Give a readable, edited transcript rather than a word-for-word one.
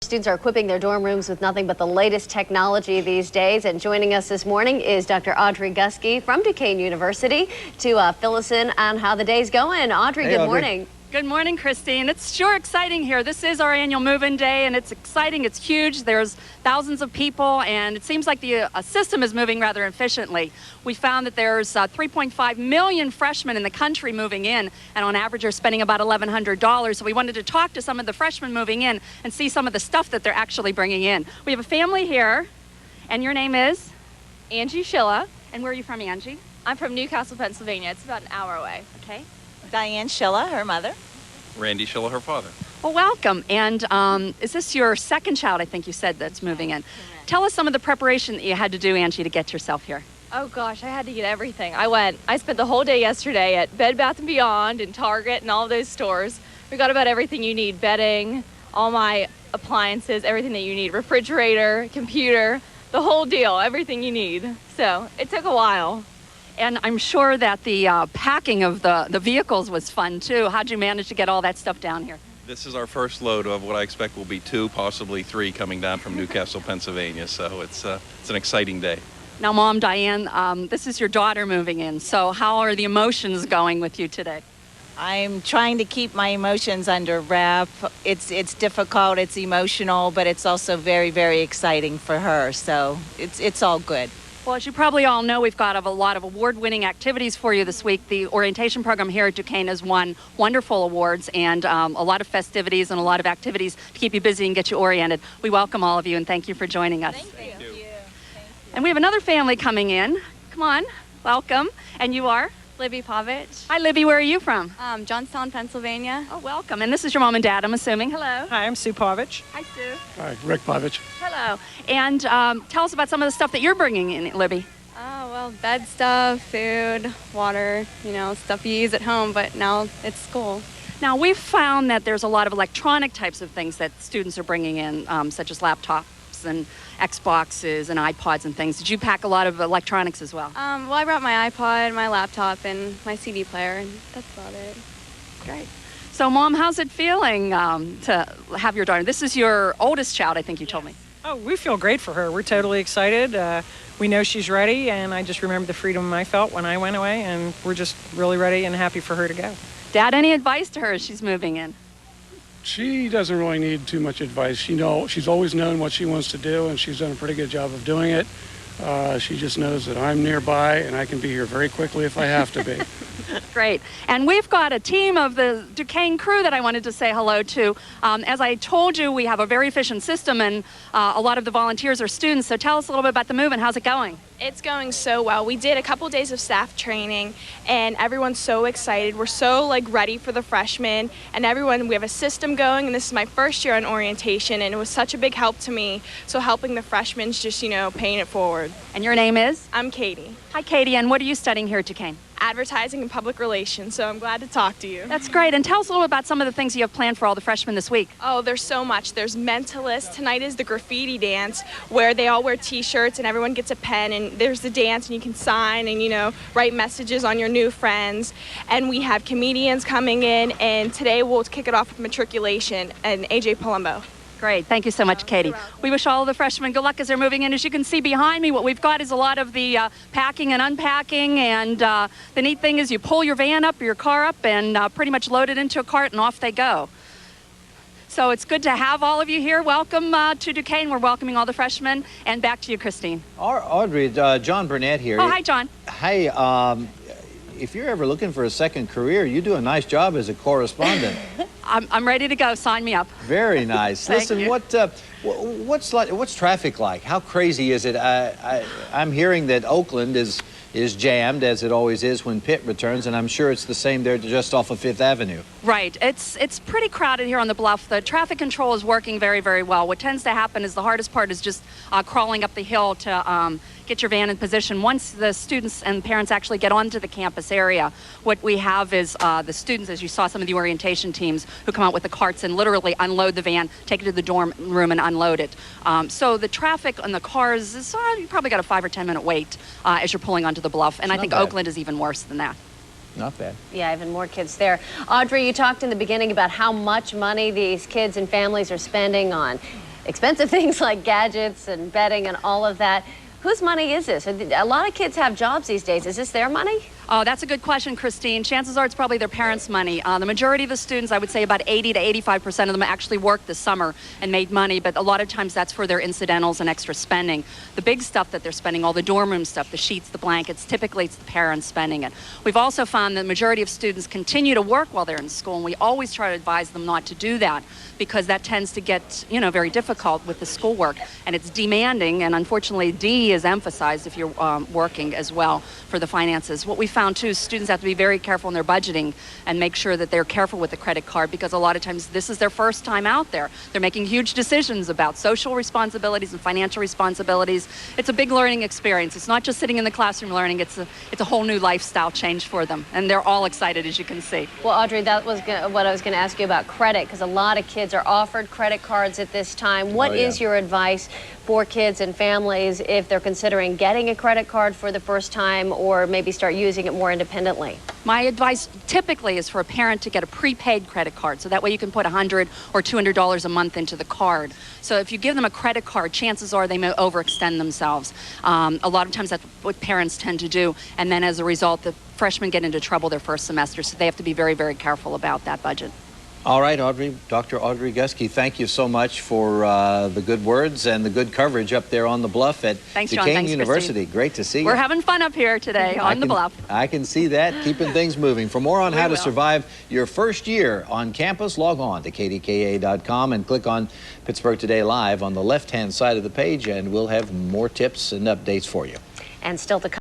Students are equipping their dorm rooms with nothing but the latest technology these days. And joining us this morning is Dr. Audrey Gusky from Duquesne University to fill us in on how the day's going. Audrey, good morning. Good morning, Christine. It's sure exciting here. This is our annual move-in day, and it's exciting. It's huge. There's thousands of people, and it seems like the system is moving rather efficiently. We found that there's 3.5 million freshmen in the country moving in, and on average are spending about $1,100. So we wanted to talk to some of the freshmen moving in and see some of the stuff that they're actually bringing in. We have a family here, and your name is? Angie Schilla. And where are you from, Angie? I'm from Newcastle, Pennsylvania. It's about an hour away. Okay. Diane Schilla, her mother. Randy Schilla, her father. Well, welcome. And is this your second child, I think you said, that's moving in? Correct. Tell us some of the preparation that you had to do, Angie, to get yourself here. Oh gosh, I had to get everything. I spent the whole day yesterday at Bed Bath & Beyond and Target and all of those stores. We got about everything you need: bedding, all my appliances, everything that you need, refrigerator, computer, the whole deal, everything you need. So it took a while. And I'm sure that the packing of the vehicles was fun, too. How'd you manage to get all that stuff down here? This is our first load of what I expect will be 2, possibly 3 coming down from Newcastle, Pennsylvania. So it's an exciting day. Now, Mom, Diane, this is your daughter moving in. So how are the emotions going with you today? I'm trying to keep my emotions under wrap. It's difficult, it's emotional, but it's also very, very exciting for her. So it's all good. Well, as you probably all know, we've got a lot of award-winning activities for you this week. The orientation program here at Duquesne has won wonderful awards and a lot of festivities and a lot of activities to keep you busy and get you oriented. We welcome all of you and thank you for joining us. Thank you. And we have another family coming in. Come on, welcome. And you are? Libby Pavich. Hi, Libby. Where are you from? Johnstown, Pennsylvania. Oh, welcome. And this is your mom and dad, I'm assuming. Hello. Hi, I'm Sue Pavich. Hi, Sue. Hi, Rick Pavich. Hello. And tell us about some of the stuff that you're bringing in, Libby. Oh, well, bed stuff, food, water, stuff you use at home, but now it's school. Now, we've found that there's a lot of electronic types of things that students are bringing in, such as laptops and Xboxes and iPods and things. Did you pack a lot of electronics as well? Well, I brought my iPod, my laptop, and my CD player, and that's about it. Great. So, Mom, how's it feeling to have your daughter? This is your oldest child, I think you told me. Oh, we feel great for her. We're totally excited. We know she's ready, and I just remember the freedom I felt when I went away, and we're just really ready and happy for her to go. Dad, any advice to her as she's moving in? She doesn't really need too much advice. She's always known what she wants to do, and she's done a pretty good job of doing it. She just knows that I'm nearby, and I can be here very quickly if I have to be. Great. And we've got a team of the Duquesne crew that I wanted to say hello to. As I told you, we have a very efficient system, and a lot of the volunteers are students. So tell us a little bit about the move and how's it going? It's going so well. We did a couple days of staff training, and everyone's so excited. We're so ready for the freshmen, and we have a system going, and this is my first year on orientation, and it was such a big help to me. So helping the freshmen just, paying it forward. And your name is? I'm Katie. Hi, Katie, and what are you studying here at Duquesne? Advertising and public relations, so I'm glad to talk to you. That's great. And tell us a little about some of the things you have planned for all the freshmen this week. Oh, there's so much. There's Mentalist. Tonight is the graffiti dance where they all wear t-shirts and everyone gets a pen, and there's the dance and you can sign and, write messages on your new friends. And we have comedians coming in, and today we'll kick it off with matriculation and AJ Palumbo. Great. Thank you so much, Katie. We wish all of the freshmen good luck as they're moving in. As you can see behind me, what we've got is a lot of the packing and unpacking, and the neat thing is you pull your van up or your car up and pretty much load it into a cart and off they go. So it's good to have all of you here. Welcome to Duquesne. We're welcoming all the freshmen. And back to you, Christine. Audrey, John Burnett here. Oh, hi, John. Hey, if you're ever looking for a second career, you do a nice job as a correspondent. I'm ready to go. Sign me up. Very nice. Listen, you. what's traffic like? How crazy is it? I'm hearing that Oakland is jammed, as it always is when Pitt returns, and I'm sure it's the same there just off of Fifth Avenue. Right. It's pretty crowded here on the bluff. The traffic control is working very, very well. What tends to happen is the hardest part is just crawling up the hill to get your van in position. Once the students and parents actually get onto the campus area, what we have is the students, as you saw some of the orientation teams, who come out with the carts and literally unload the van, take it to the dorm room and unload it. So the traffic on the cars is, you probably got a 5 or 10 minute wait as you're pulling onto the bluff. And I think Oakland is even worse than that. Not bad. Yeah, even more kids there. Audrey, you talked in the beginning about how much money these kids and families are spending on expensive things like gadgets and bedding and all of that. Whose money is this? A lot of kids have jobs these days. Is this their money? Oh, that's a good question, Christine. Chances are it's probably their parents' money. The majority of the students, I would say about 80 to 85% of them actually worked this summer and made money, but a lot of times that's for their incidentals and extra spending. The big stuff that they're spending, all the dorm room stuff, the sheets, the blankets, typically it's the parents spending it. We've also found that the majority of students continue to work while they're in school, and we always try to advise them not to do that because that tends to get, very difficult with the schoolwork, and it's demanding, and unfortunately D is emphasized if you're working as well for the finances. What we found too is students have to be very careful in their budgeting and make sure that they're careful with the credit card because a lot of times this is their first time out there. They're making huge decisions about social responsibilities and financial responsibilities. It's a big learning experience. It's not just sitting in the classroom learning, it's a whole new lifestyle change for them, and they're all excited, as you can see. Well, Audrey, that was what I was going to ask you about credit, because a lot of kids are offered credit cards at this time. What is your advice for kids and families if they're considering getting a credit card for the first time or maybe start using it more independently? My advice typically is for a parent to get a prepaid credit card, so that way you can put $100 or $200 a month into the card. So if you give them a credit card, chances are they may overextend themselves. A lot of times that's what parents tend to do, and then as a result, the freshmen get into trouble their first semester, so they have to be very, very careful about that budget. All right, Audrey, Dr. Audrey Gusky, thank you so much for the good words and the good coverage up there on the bluff at Duquesne University. Christine. Great to see you. We're having fun up here today on the bluff. I can see that, keeping things moving. For more on how to survive your first year on campus, log on to kdka.com and click on Pittsburgh Today Live on the left-hand side of the page, and we'll have more tips and updates for you. And still to come.